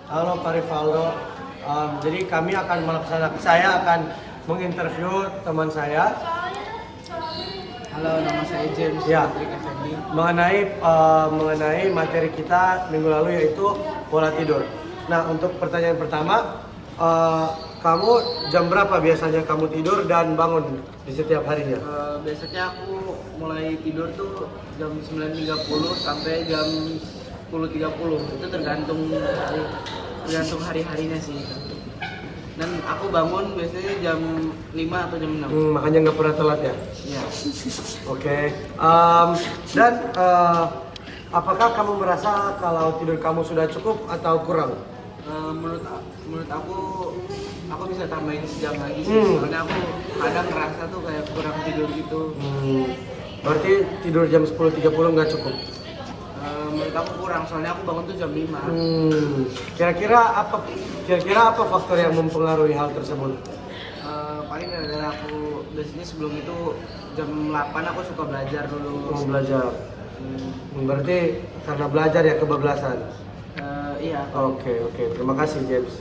Halo Pak Rivaldo. Jadi saya akan menginterview teman saya. Halo, nama saya James. Ya, Patrick Effendi. mengenai materi kita minggu lalu yaitu pola tidur. Nah, untuk pertanyaan pertama, kamu jam berapa biasanya kamu tidur dan bangun di setiap harinya? Biasanya aku mulai tidur tuh jam 9.30 sampai jam 10.30. Itu tergantung hari-harinya sih. Dan aku bangun biasanya jam 5 atau jam 6. Makanya nggak pernah telat ya? Iya. Oke. Dan apakah kamu merasa kalau tidur kamu sudah cukup atau kurang? Menurut aku bisa tambahin sejam lagi sih. Soalnya aku kadang ngerasa tuh kayak kurang tidur gitu. Berarti tidur jam 10.30 nggak cukup? Menurut aku kurang, soalnya aku bangun tuh jam 5. Kira-kira apa faktor yang mempengaruhi hal tersebut? Paling gara-gara aku biasanya sebelum itu jam 8 aku suka belajar dulu. Mau belajar. Berarti karena belajar ya kebablasan. Iya. Oke. Terima kasih James.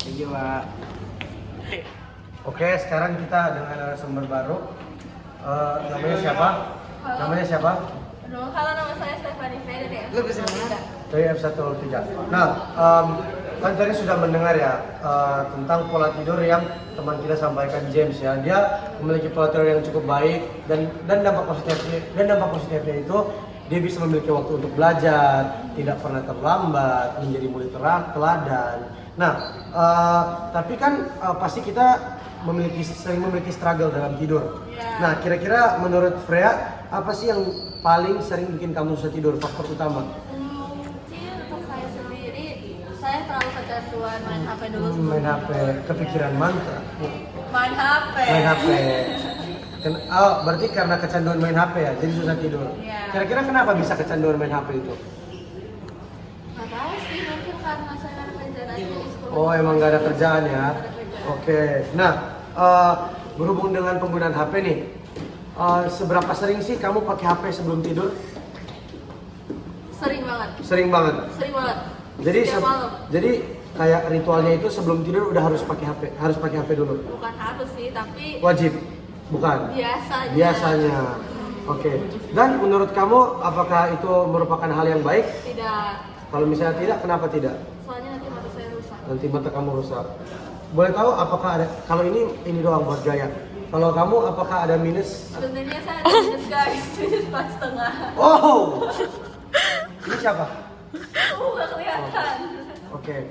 Thank you, Pak. Oke, sekarang kita dengan narasumber baru. Namanya siapa? Namanya siapa? Halo, nama saya Stephanie Faye dari Lu bisa mana? Dari F103. Nah, kan tadi sudah mendengar ya tentang pola tidur yang teman kita sampaikan James ya. Dia memiliki pola tidur yang cukup baik dan dampak positifnya itu dia bisa memiliki waktu untuk belajar, tidak pernah terlambat, menjadi murid teladan. Nah, tapi kan pasti kita sering memiliki struggle dalam tidur. Nah, kira-kira menurut Freya apa sih yang paling sering bikin kamu susah tidur, faktor utama? Mungkin untuk saya sendiri, saya terlalu kecanduan main HP dulu Main HP, kepikiran mantra. Main HP. Main HP. Berarti karena kecanduan main HP ya, jadi susah tidur. Iya. Kira-kira kenapa bisa kecanduan main HP itu? Nggak tahu sih, mungkin karena saya ada kerjaan aja di sekolah. Oh, emang nggak ada kerjaan ya? Nggak ada kerjaan. Oke. Nah, berhubung dengan penggunaan HP nih, seberapa sering sih kamu pakai HP sebelum tidur? Sering banget. Sering banget. Sering banget. Jadi Setiap malam. jadi kayak ritualnya itu sebelum tidur udah harus pakai HP dulu. Bukan harus sih, tapi Wajib, bukan? biasanya. Biasanya. Oke. Dan menurut kamu apakah itu merupakan hal yang baik? Tidak. Kalau misalnya tidak, kenapa tidak? Soalnya nanti mata saya rusak. Nanti mata kamu rusak. Boleh tahu apakah ada? Kalau ini doang buat gaya. Kalau kamu apakah ada minus? Sebenarnya saya ada minus guys, minus 4,5. Oh. Ini siapa? Nggak kelihatan. Oke.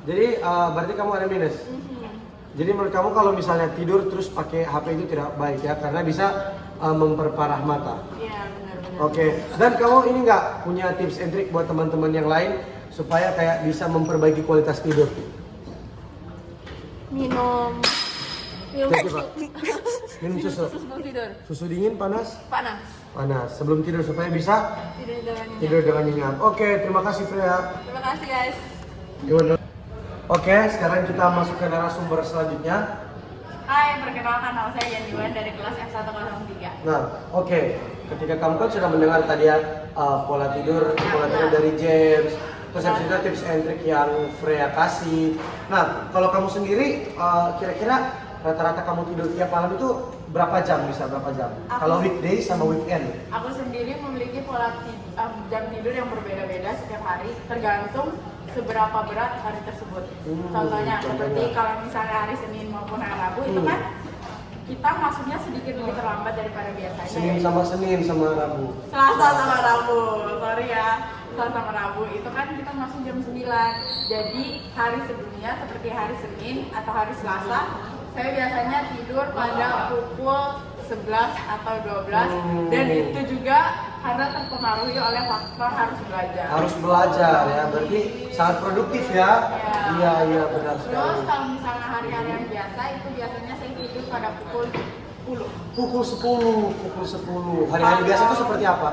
Jadi berarti kamu ada minus. Mhm. Jadi menurut kamu kalau misalnya tidur terus pakai HP itu tidak baik ya, karena bisa memperparah mata. Iya, benar-benar. Oke. Dan kamu ini nggak punya tips and trick buat teman-teman yang lain supaya kayak bisa memperbaiki kualitas tidur? Minum Jadi, Pak, minum susu. sebelum tidur. Susu dingin panas? Panas. Panas. Sebelum tidur supaya bisa Tidur dengan nyenyak. tidur dengan nyenyak. Oke, terima kasih Freya. Terima kasih guys. Oke, sekarang kita masuk ke narasumber selanjutnya. Hai, perkenalkan nama saya Yaniwan dari kelas F103. Nah, oke. Ketika kamu kan sudah mendengar tadi ya pola tidur dari James, terus habis itu tips and trick yang Freya kasih. Nah, kalau kamu sendiri kira-kira rata-rata kamu tidur tiap malam itu berapa jam? Kalau weekday sama weekend? Aku sendiri memiliki jam tidur yang berbeda-beda setiap hari, tergantung seberapa berat hari tersebut. Contohnya, seperti kalau misalnya hari Senin maupun hari Rabu itu kan kita masuknya sedikit lebih terlambat daripada biasanya. Senin sama Rabu. Selasa sama Rabu, sorry ya. Selasa sama Rabu itu kan kita masuk jam 9. Jadi hari sebelumnya seperti hari Senin atau hari Selasa, saya biasanya tidur pada pukul 11 atau 12 dan itu juga karena terpengaruhi oleh faktor harus belajar. Harus belajar ya, berarti sangat produktif ya. Iya benar Terus sekali. kalau misalnya hari-hari yang biasa itu biasanya saya tidur pada pukul 10. Pukul 10. Hari-hari biasa itu seperti apa?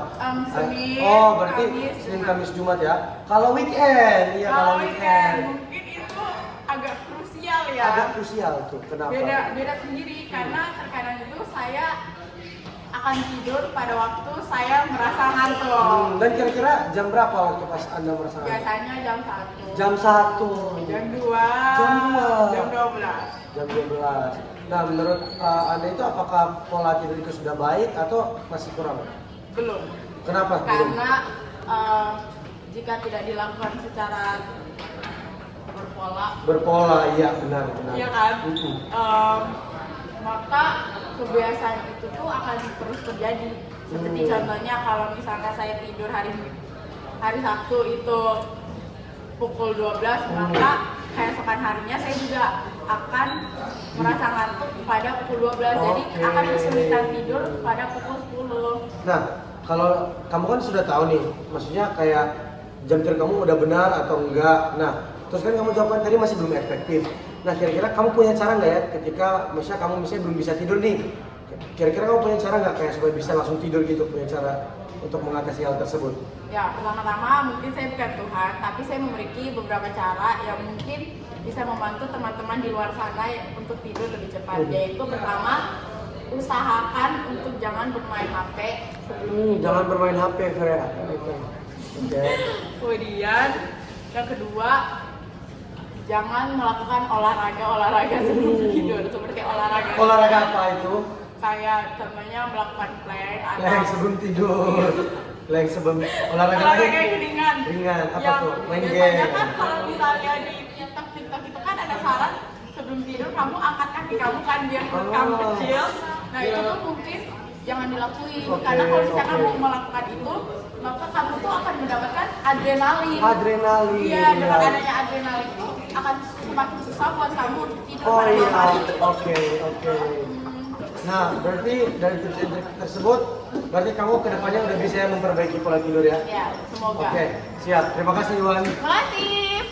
Senin, Oh, berarti Kamis, Senin, Jumat. Kamis, Jumat ya. Kalau weekend, iya kalau weekend. mungkin itu agak krusial ya. Agak krusial tuh. Kenapa? Beda sendiri karena terkadang itu saya akan tidur pada waktu saya merasa ngantuk. Dan kira-kira jam berapa waktu pas Anda merasa ngantuk? Biasanya jam 1. Jam 1. Jam 2. Jam 2. Jam 12. Jam 12. Nah, menurut Anda itu apakah pola tidur itu sudah baik atau masih kurang? Belum. Kenapa? Belum? Karena jika tidak dilakukan secara Berpola, iya benar. iya kan? Mm-mm. Maka kebiasaan itu tuh akan terus terjadi. Seperti contohnya kalau misalnya saya tidur hari Sabtu itu pukul 12, maka keesokan harinya saya juga akan merasa ngantuk pada pukul 12. Jadi akan kesulitan tidur pada pukul 10. Nah, kalau kamu kan sudah tahu nih, maksudnya kayak jam tidur kamu udah benar atau enggak. Nah, terus kan kamu jawaban tadi masih belum efektif. Nah, kira-kira kamu punya cara nggak ya ketika misalnya kamu belum bisa tidur nih? Kira-kira kamu punya cara nggak kayak supaya bisa langsung tidur gitu? Punya cara untuk mengatasi hal tersebut? Ya, pertama-tama mungkin saya bukan Tuhan, tapi saya memiliki beberapa cara yang mungkin bisa membantu teman-teman di luar sana untuk tidur lebih cepat. Yaitu pertama, usahakan untuk jangan bermain HP sebelum tidur. Jangan bermain HP, Freya. Oke. Kemudian yang kedua, jangan melakukan olahraga sebelum tidur, seperti Olahraga apa itu? kayak contohnya melakukan plank atau Plank sebelum tidur. Plank sebelum olahraga yang ringan. Ringan. Apa Yang tuh? Main biasanya game. kan kalau misalnya di TikTok itu kan ada saran sebelum tidur kamu angkat kaki kamu kan biar perut kamu kecil. Nah itu tuh mungkin jangan dilakuin, karena kalau misalnya kamu melakukan itu, maka kamu tuh akan mendapatkan adrenalin. Iya, dengan adanya adrenalin itu akan semakin susah buat kamu untuk tidur Oh pada iya, malam hari. oke. Nah, berarti dari tips tersebut, berarti kamu kedepannya udah bisa memperbaiki pola tidur ya? Ya, semoga. Oke, siap. Terima kasih Iwan. Terima kasih.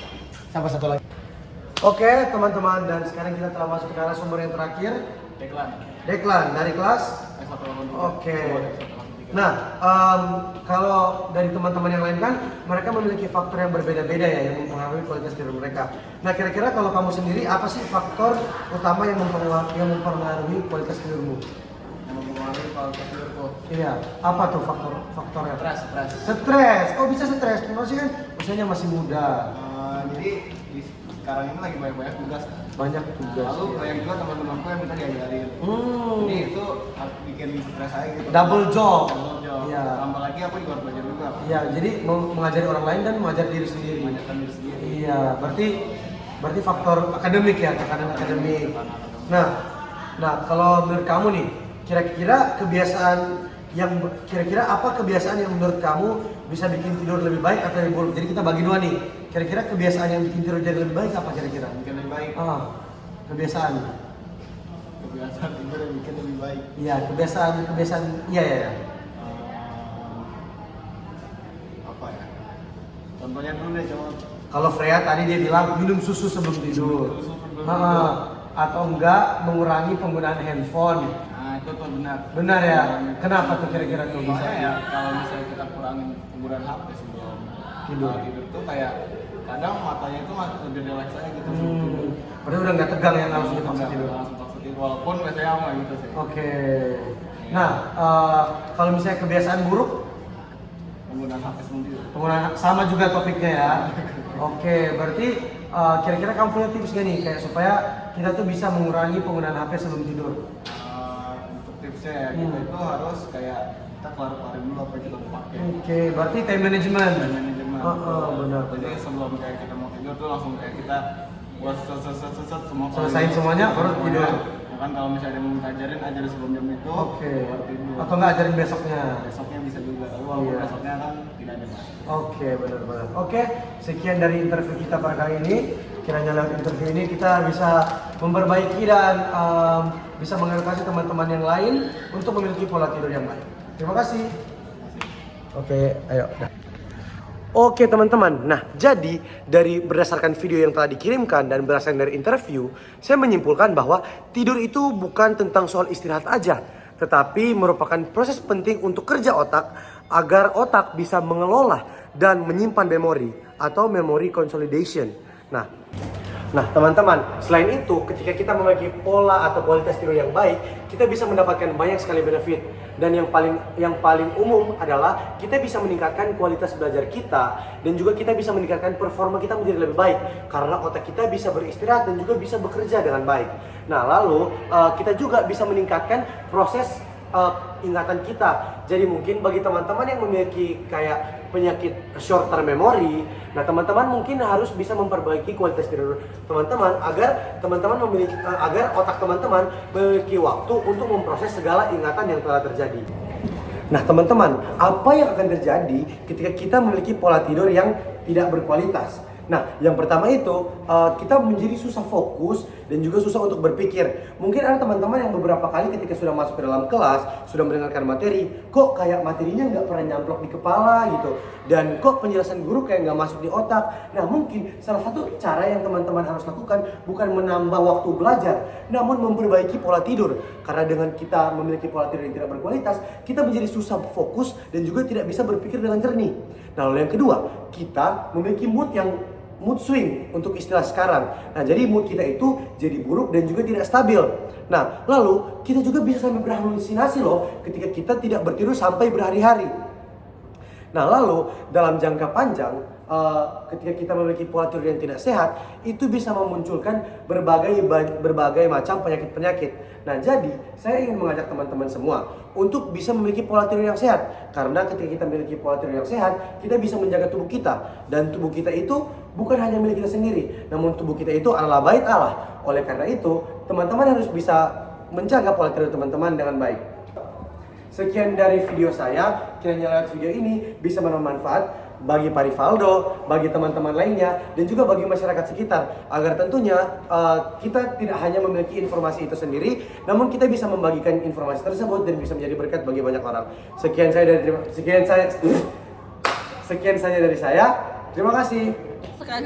Sampai satu lagi. Oke, teman-teman, dan sekarang kita telah masuk ke narasumber yang terakhir. Deklan dari kelas. Oke. Nah, kalau dari teman-teman yang lain kan mereka memiliki faktor yang berbeda-beda ya yang mempengaruhi kualitas tidur mereka. Nah, kira-kira kalau kamu sendiri apa sih faktor utama yang mempengaruhi kualitas tidurmu? Yang mempengaruhi kualitas tidurku. Iya, apa tuh faktornya? Stres. Kok bisa stres? Masih kan usianya masih muda. Jadi sekarang ini lagi banyak tugas kan. Banyak tugas. Lalu banyak juga teman-temanku yang minta diajarin. Jadi itu bikin stres aja gitu. Double job. Iya. Tambah lagi aku juga harus belajar juga. Iya, jadi mengajari orang lain dan mengajar diri sendiri. Mengajarkan diri sendiri. Iya, berarti faktor akademik ya, tekanan akademik. Nah, kalau menurut kamu nih, kira-kira apa kebiasaan yang menurut kamu bisa bikin tidur lebih baik atau lebih buruk? Jadi kita bagi dua nih. Kira-kira kebiasaan yang bikin tidur jadi lebih baik apa kira-kira? Bikin lebih baik. Kebiasaan. Kebiasaan tidur yang bikin lebih baik. Iya, kebiasaan. Iya. Apa ya? Contohnya dulu deh, coba. Kalau Freya tadi dia bilang minum susu sebelum tidur. Atau enggak mengurangi penggunaan handphone. Nah, itu tuh benar. Benar ya? Kenapa tuh kira-kira tuh bisa? Soalnya ya kalau misalnya kita kurangin penggunaan HP sebelum tidur tuh kayak kadang matanya itu lebih relax aja gitu sebelum tidur. Berarti udah nggak tegang ya langsung dipaksa tidur? Langsung paksa tidur, walaupun biasanya aku nggak gitu sih. Oke. Nah, kalau misalnya kebiasaan buruk, Penggunaan HP sebelum tidur. penggunaan sama juga topiknya ya. Oke, berarti kira-kira kamu punya tips gak nih kayak supaya kita tuh bisa mengurangi penggunaan HP sebelum tidur? Untuk tipsnya ya, kita itu harus kayak kita kelar-kelarin dulu apa yang kita mau pakai. Oke, berarti time management. Dan manajemen. Benar. Jadi sebelum kayak kita mau tidur tuh langsung kayak kita buat set semua. Selesain semuanya baru tidur. Kan kalau misalnya ada yang mau ajarin sebelum jam itu. Oke. Baru tidur. Atau nggak ajarin besoknya? Besoknya bisa juga. Walaupun besoknya kan tidak ada masalah. Oke, benar-benar. Oke, sekian dari interview kita pada kali ini. Kiranya lewat interview ini kita bisa memperbaiki dan bisa mengedukasi teman-teman yang lain untuk memiliki pola tidur yang baik. Terima kasih. Oke, ayo. Oke teman-teman, nah jadi dari berdasarkan video yang telah dikirimkan dan berdasarkan dari interview, saya menyimpulkan bahwa tidur itu bukan tentang soal istirahat aja, tetapi merupakan proses penting untuk kerja otak agar otak bisa mengelola dan menyimpan memori atau memory consolidation. Nah, Nah, teman-teman, selain itu, ketika kita memiliki pola atau kualitas tidur yang baik, kita bisa mendapatkan banyak sekali benefit. Dan yang paling umum adalah kita bisa meningkatkan kualitas belajar kita dan juga kita bisa meningkatkan performa kita menjadi lebih baik karena otak kita bisa beristirahat dan juga bisa bekerja dengan baik. Nah, lalu kita juga bisa meningkatkan proses ingatan kita. Jadi mungkin bagi teman-teman yang memiliki kayak penyakit short term memory, nah teman-teman mungkin harus bisa memperbaiki kualitas tidur teman-teman agar teman-teman memiliki agar otak teman-teman memiliki waktu untuk memproses segala ingatan yang telah terjadi. Nah teman-teman, apa yang akan terjadi ketika kita memiliki pola tidur yang tidak berkualitas? Nah, yang pertama itu kita menjadi susah fokus dan juga susah untuk berpikir. Mungkin ada teman-teman yang beberapa kali ketika sudah masuk ke dalam kelas, sudah mendengarkan materi, kok kayak materinya nggak pernah nyamplok di kepala gitu. Dan kok penjelasan guru kayak nggak masuk di otak. Nah, mungkin salah satu cara yang teman-teman harus lakukan bukan menambah waktu belajar, namun memperbaiki pola tidur. Karena dengan kita memiliki pola tidur yang tidak berkualitas, kita menjadi susah fokus dan juga tidak bisa berpikir dengan jernih. Nah, lalu yang kedua, kita memiliki mood swing untuk istilah sekarang. Nah, jadi mood kita itu jadi buruk dan juga tidak stabil. Nah, lalu kita juga bisa sampai berhalusinasi loh ketika kita tidak bertidur sampai berhari-hari. Nah, lalu dalam jangka panjang, ketika kita memiliki pola tidur yang tidak sehat, itu bisa memunculkan berbagai macam penyakit-penyakit. Nah, jadi saya ingin mengajak teman-teman semua untuk bisa memiliki pola tidur yang sehat. Karena ketika kita memiliki pola tidur yang sehat, kita bisa menjaga tubuh kita. Dan tubuh kita itu bukan hanya milik kita sendiri, namun tubuh kita itu adalah bait Allah. Oleh karena itu, teman-teman harus bisa menjaga pola tidur teman-teman dengan baik. Sekian dari video saya, kiranya video ini bisa bermanfaat bagi Pak Rivaldo, bagi teman-teman lainnya, dan juga bagi masyarakat sekitar. Agar tentunya kita tidak hanya memiliki informasi itu sendiri, namun kita bisa membagikan informasi tersebut dan bisa menjadi berkat bagi banyak orang. Sekian saja dari saya. Terima kasih. Sekarang